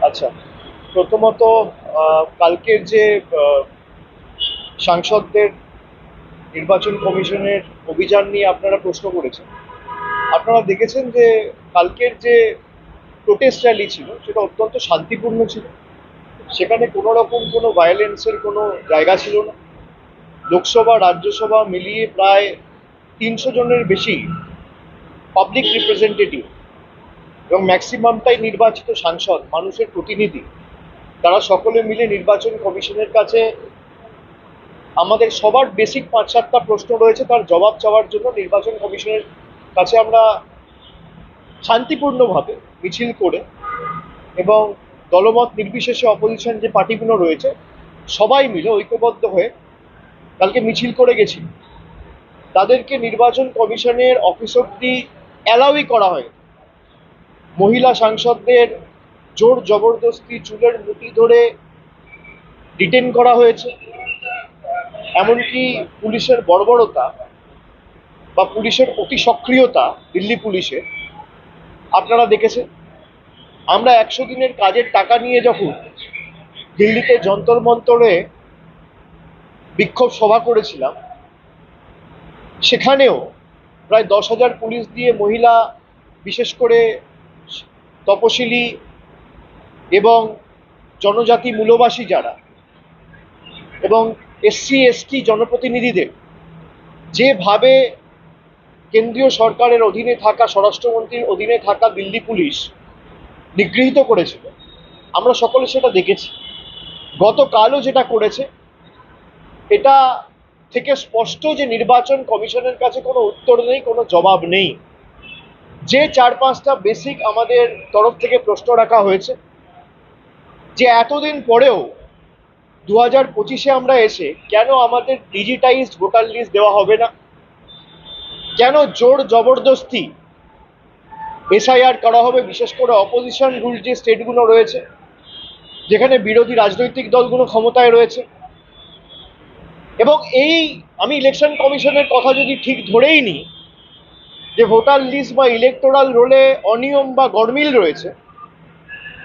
আচ্ছা, প্রথমত কালকের যে সাংসদদের নির্বাচন কমিশনের অভিযান নিয়ে আপনারা প্রশ্ন করেছেন, আপনারা দেখেছেন যে কালকের যে প্রোটেস্ট র্যালি ছিল সেটা অত্যন্ত শান্তিপূর্ণ ছিল। সেখানে কোনো রকম কোনো ভায়োলেন্সের কোনো জায়গা ছিল না। লোকসভা রাজ্যসভা মিলিয়ে প্রায় 300 জনের বেশি পাবলিক রিপ্রেজেন্টেটিভ এবং ম্যাক্সিমামটাই নির্বাচিত সাংসদ, মানুষের প্রতিনিধি, তারা সকলে মিলে নির্বাচন কমিশনের কাছে আমাদের সবার বেসিক 5-7টা প্রশ্ন রয়েছে, তার জবাব চাওয়ার জন্য নির্বাচন কমিশনের কাছে আমরা শান্তিপূর্ণভাবে মিছিল করে এবং দলমত নির্বিশেষে অপোজিশন যে পার্টিগুলো রয়েছে সবাই মিলে ঐক্যবদ্ধ হয়ে কালকে মিছিল করে গেছি। তাদেরকে নির্বাচন কমিশনের অফিস অব্দি অ্যালাউই করা হয়। মহিলা সাংসদদের জোর জবরদস্তি চুলের মুঠি ধরে ডিটেন করা হয়েছে। এমনকি পুলিশের বর্বরতা বা পুলিশের অতি সক্রিয়তা দিল্লি পুলিশের আপনারা দেখেছেন। আমরা 100 দিনের কাজের টাকা নিয়ে যখন দিল্লিতে যন্তর মন্তরে বিক্ষোভ সভা করেছিলাম, সেখানেও প্রায় 10,000 পুলিশ দিয়ে মহিলা, বিশেষ করে তপশিলি এবং জনজাতি মূলবাসী যারা এবং এসসি এসটি জনপ্রতিনিধিদের যেভাবে কেন্দ্রীয় সরকারের অধীনে থাকা, স্বরাষ্ট্রমন্ত্রীর অধীনে থাকা দিল্লি পুলিশ নিগৃহীত করেছিল, আমরা সকলে সেটা দেখেছি। গতকালও যেটা করেছে, এটা থেকে স্পষ্ট যে নির্বাচন কমিশনের কাছে কোনো উত্তর নেই, কোনো জবাব নেই। যে 4-5টা বেসিক আমাদের তরফ থেকে প্রশ্ন রাখা হয়েছে, যে এতদিন পরেও 2025-এ আমরা এসে কেন আমাদের ডিজিটাইজড ভোটার লিস্ট দেওয়া হবে না, কেন জোর জবরদস্তি এসআইআর করা হবে, বিশেষ করে অপোজিশন রুল যে স্টেটগুলো রয়েছে যেখানে বিরোধী রাজনৈতিক দলগুলো ক্ষমতায় রয়েছে। এবং আমি ইলেকশন কমিশনের কথা যদি ঠিক ধরেই নিই যে ভোটার লিস্ট বা ইলেকটোরাল রোলে অনিয়ম বা গরমিল রয়েছে,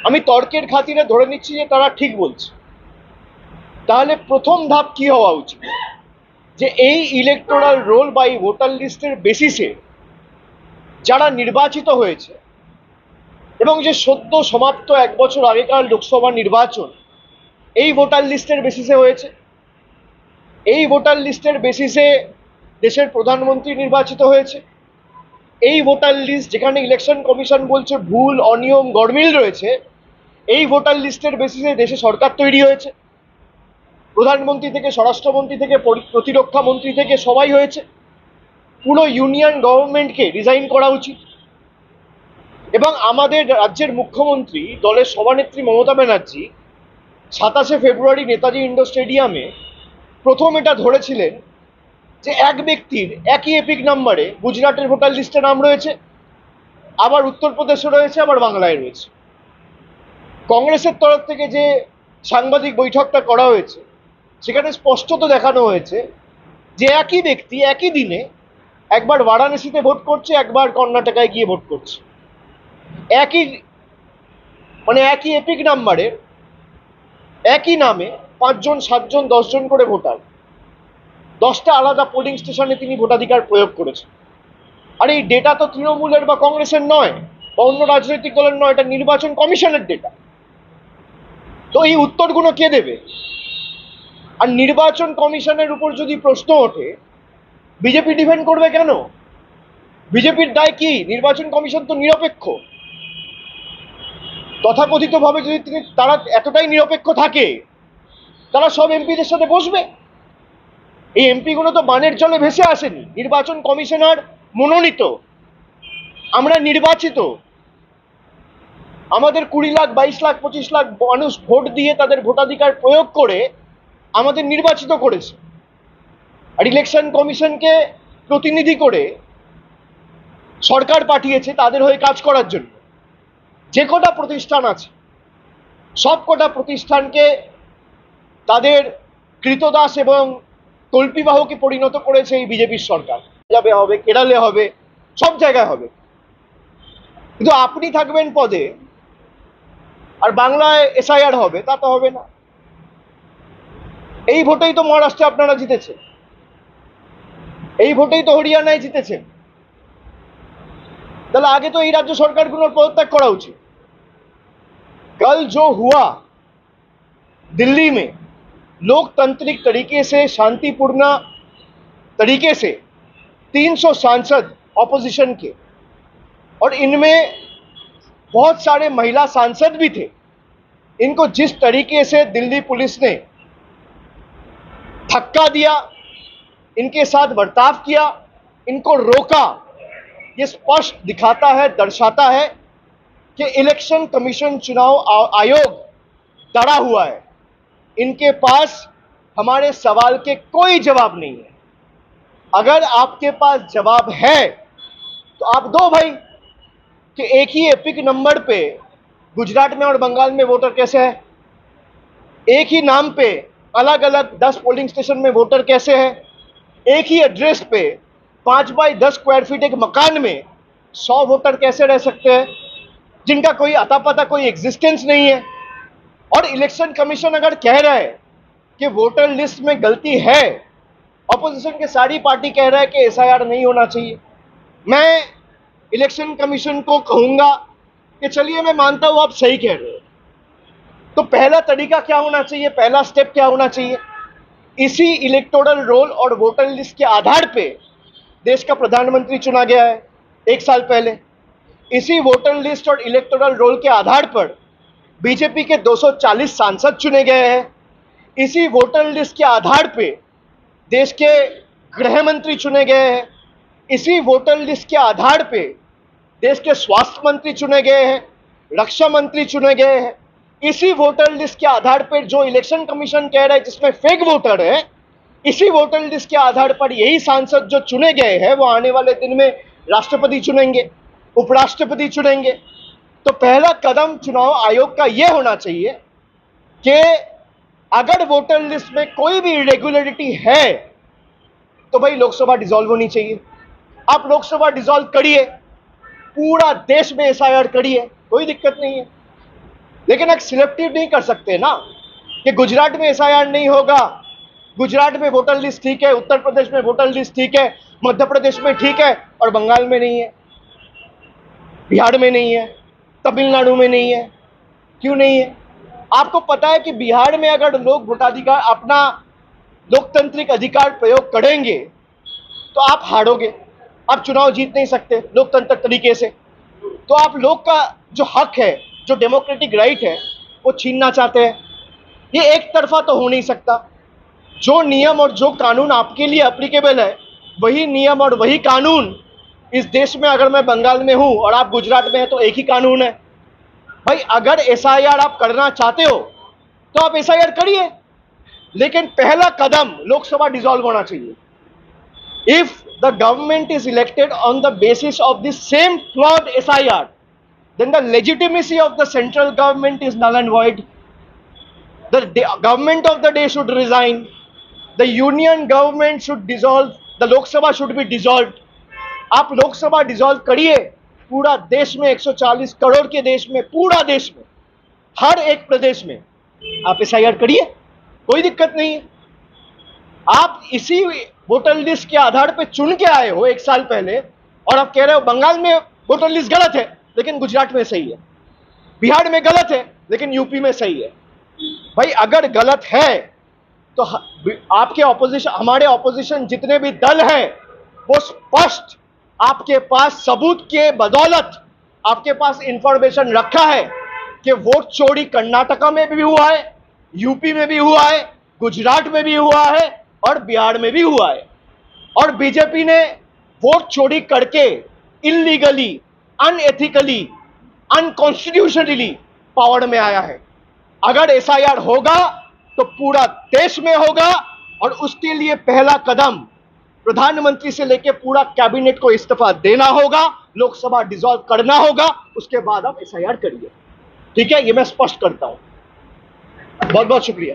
আমি তর্কের খাতিরে ধরে নিচ্ছি যে তারা ঠিক বলছে, তাহলে প্রথম ধাপ কি হওয়া উচিত, যে এই ইলেকটোরাল রোল বা এই ভোটার লিস্টের বেসিসে যারা নির্বাচিত হয়েছে এবং যে সদ্য সমাপ্ত 1 বছর আগেকার লোকসভা নির্বাচন এই ভোটার লিস্টের বেসিসে হয়েছে, এই ভোটার লিস্টের বেসিসে দেশের প্রধানমন্ত্রী নির্বাচিত হয়েছে, এই ভোটার লিস্ট যেখানে ইলেকশন কমিশন বলছে ভুল, অনিয়ম, গরমিল রয়েছে, এই ভোটার লিস্টের বেসিসে দেশে সরকার তৈরি হয়েছে, প্রধানমন্ত্রী থেকে স্বরাষ্ট্রমন্ত্রী থেকে প্রতিরক্ষা মন্ত্রী থেকে সবাই হয়েছে। পুরো ইউনিয়ন গভর্নমেন্টকে রিজাইন করা উচিত। এবং আমাদের রাজ্যের মুখ্যমন্ত্রী, দলের সভানেত্রী মমতা ব্যানার্জি 27শে ফেব্রুয়ারি নেতাজি ইন্ডোর স্টেডিয়ামে প্রথম এটা ধরেছিলেন যে এক ব্যক্তির একই এপিক নাম্বারে গুজরাটের ভোটার লিস্টে নাম রয়েছে, আবার উত্তরপ্রদেশে রয়েছে, আবার বাংলায় রয়েছে। কংগ্রেসের তরফ থেকে যে সাংবাদিক বৈঠকটা করা হয়েছে সেখানে স্পষ্টত দেখানো হয়েছে যে একই ব্যক্তি একই দিনে একবার বারাণসীতে ভোট করছে, একবার কর্ণাটকায় গিয়ে ভোট করছে। একই একই এপিক নাম্বারের একই নামে 5 জন 7 জন 10 জন করে ভোটার 10টা আলাদা পোলিং স্টেশনে তিনি ভোটাধিকার প্রয়োগ করেছেন। আর এই ডেটা তো তৃণমূলের বা কংগ্রেসের নয় বা অন্য রাজনৈতিক দলের নয়, এটা নির্বাচন কমিশনের ডেটা। তো এই উত্তরগুলো কে দেবে? আর নির্বাচন কমিশনের উপর যদি প্রশ্ন ওঠে, বিজেপি ডিফেন্ড করবে কেন? বিজেপির দায় কি? নির্বাচন কমিশন তো নিরপেক্ষ। তথাকথিতভাবে যদি তারা এতটাই নিরপেক্ষ থাকে, তারা সব এমপিদের সাথে বসবে। এই এমপিগুলো তো বানের জলে ভেসে আসেনি, নির্বাচন কমিশনার মনোনীত, আমরা নির্বাচিত। আমাদের 20 লাখ 22 লাখ 25 লাখ মানুষ ভোট দিয়ে তাদের ভোটাধিকার প্রয়োগ করে আমাদের নির্বাচিত করেছে। আর ইলেকশন কমিশনকে প্রতিনিধি করে সরকার পাঠিয়েছে তাদের হয়ে কাজ করার জন্য। যে কটা প্রতিষ্ঠান আছে সব কটা প্রতিষ্ঠানকে তাদের কৃতদাস এবং কল্পিবাহকে পরিণত করেছে এই বিজেপির সরকার। যাবে হবে, কেরালে হবে, সব জায়গায় হবে। কিন্তু আপনি থাকবেন পদে, আর বাংলায় এসআইআর হবে, তা তো হবে না। এই ভোটেই তো মহারাষ্ট্রে আপনারা জিতেছেন, এই ভোটেই তো হরিয়ানায় জিতেছেন। তাহলে আগে তো এই রাজ্য সরকারগুলোর পদত্যাগ করা উচিত। कल जो हुआ दिल्ली में, लोकतांत्रिक तरीके से, शांतिपूर्ण तरीके से 300 सांसद ऑपोजिशन के, और इनमें बहुत सारे महिला सांसद भी थे, इनको जिस तरीके से दिल्ली पुलिस ने धक्का दिया, इनके साथ बर्ताव किया, इनको रोका, ये स्पष्ट दिखाता है, दर्शाता है कि इलेक्शन कमीशन, चुनाव आयोग डरा हुआ है। इनके पास हमारे सवाल के कोई जवाब नहीं है। अगर आपके पास जवाब है तो आप दो भाई, कि एक ही एपिक नंबर पे गुजरात में और बंगाल में वोटर कैसे है, एक ही नाम पे अलग अलग 10 पोलिंग स्टेशन में वोटर कैसे है, एक ही एड्रेस पे 5 बाई 10 स्क्वायर फीट एक मकान में 100 वोटर कैसे रह सकते हैं, जिनका कोई अता पता, कोई एग्जिस्टेंस नहीं है। और इलेक्शन कमीशन अगर कह रहा है कि वोटर लिस्ट में गलती है, ऑपोजिशन के सारी पार्टी कह रहा है कि एसआईआर नहीं होना चाहिए, मैं इलेक्शन कमीशन को कहूंगा कि चलिए मैं मानता हूं आप सही कह रहे हो, तो पहला तरीका क्या होना चाहिए, पहला स्टेप क्या होना चाहिए? इसी इलेक्टोरल रोल और वोटर लिस्ट के आधार पे देश का प्रधानमंत्री चुना गया है 1 साल पहले। इसी वोटर लिस्ट और इलेक्टोरल रोल के आधार पर बीजेपी के 240 सांसद चुने गए हैं। इसी वोटर लिस्ट के आधार पे देश के गृह मंत्री चुने गए हैं। इसी वोटर लिस्ट के आधार पे देश के स्वास्थ्य मंत्री चुने गए हैं, रक्षा मंत्री चुने गए हैं। इसी वोटर लिस्ट के आधार पर जो इलेक्शन कमीशन कह रहा है जिसमें फेक वोटर है, इसी वोटर लिस्ट के आधार पर यही सांसद जो चुने गए हैं वो आने वाले दिन में राष्ट्रपति चुनेंगे, उपराष्ट्रपति चुनेंगे। तो पहला कदम चुनाव आयोग का यह होना चाहिए कि अगर वोटर लिस्ट में कोई भी इरेगुलरिटी है तो भाई लोकसभा डिसॉल्व होनी चाहिए। आप लोकसभा डिसॉल्व करिए, पूरा देश में एसआईआर करिए, कोई दिक्कत नहीं है। लेकिन एक सिलेक्टिव नहीं कर सकते ना कि गुजरात में एसआईआर नहीं होगा, गुजरात में वोटर लिस्ट ठीक है, उत्तर प्रदेश में वोटर लिस्ट ठीक है, मध्य प्रदेश में ठीक है और बंगाल में नहीं है, बिहार में नहीं है, तमिलनाडु में नहीं है। क्यों नहीं है? आपको पता है कि बिहार में अगर लोग वोटाधिकार, अपना लोकतांत्रिक अधिकार प्रयोग करेंगे तो आप हारोगे, आप चुनाव जीत नहीं सकते लोकतंत्र तरीके से। तो आप लोग का जो हक है, जो डेमोक्रेटिक राइट है, वो छीनना चाहते हैं। ये एक तरफा तो हो नहीं सकता। जो नियम और जो कानून आपके लिए एप्लीकेबल है, वही नियम और वही कानून इस देश में, अगर मैं बंगाल में हूं और आप गुजरात में हैं तो एक ही कानून है। भाई अगर एसआईआर आप करना चाहते हो तो आप एसआईआर करिए, लेकिन पहला कदम लोकसभा डिसॉल्व होना चाहिए। If the government is elected on the basis of the same flawed SIR, then the legitimacy of the central government is null and void. The government of the day should resign, the union government should dissolve, the Lok Sabha should be dissolved. आप Lok Sabha dissolve करिए, पूरा देश में 140 करोड़ के देश में, पूरा देश में, हर एक प्रदेश में आप एसआईआर करिए, कोई दिक्कत नहीं है। आप इसी वोटर लिस्ट के आधार पे चुन के आए हो 1 साल पहले और आप कह रहे हो बंगाल में वोटर लिस्ट गलत है लेकिन गुजरात में सही है, बिहार में गलत है लेकिन यूपी में सही है। भाई अगर गलत है तो आपके ऑपोजिशन, हमारे ऑपोजिशन जितने भी दल हैं, वो स्पष्ट आपके पास सबूत के बदौलत आपके पास इंफॉर्मेशन रखा है कि वोट चोरी कर्नाटका में भी हुआ है, यूपी में भी हुआ है, गुजरात में भी हुआ है और बिहार में भी हुआ है। और बीजेपी ने वोट चोरी करके इलीगली, अनएथिकली, अनकॉन्स्टिट्यूशनली पावर में आया है। अगर एसआईआर होगा तो पूरा देश में होगा और उसके लिए पहला कदम प्रधानमंत्री से लेकर पूरा कैबिनेट को इस्तीफा देना होगा, लोकसभा डिसॉल्व करना होगा, उसके बाद आप एसआईआर करिए। ठीक है, ये मैं स्पष्ट करता हूं। बहुत बहुत शुक्रिया।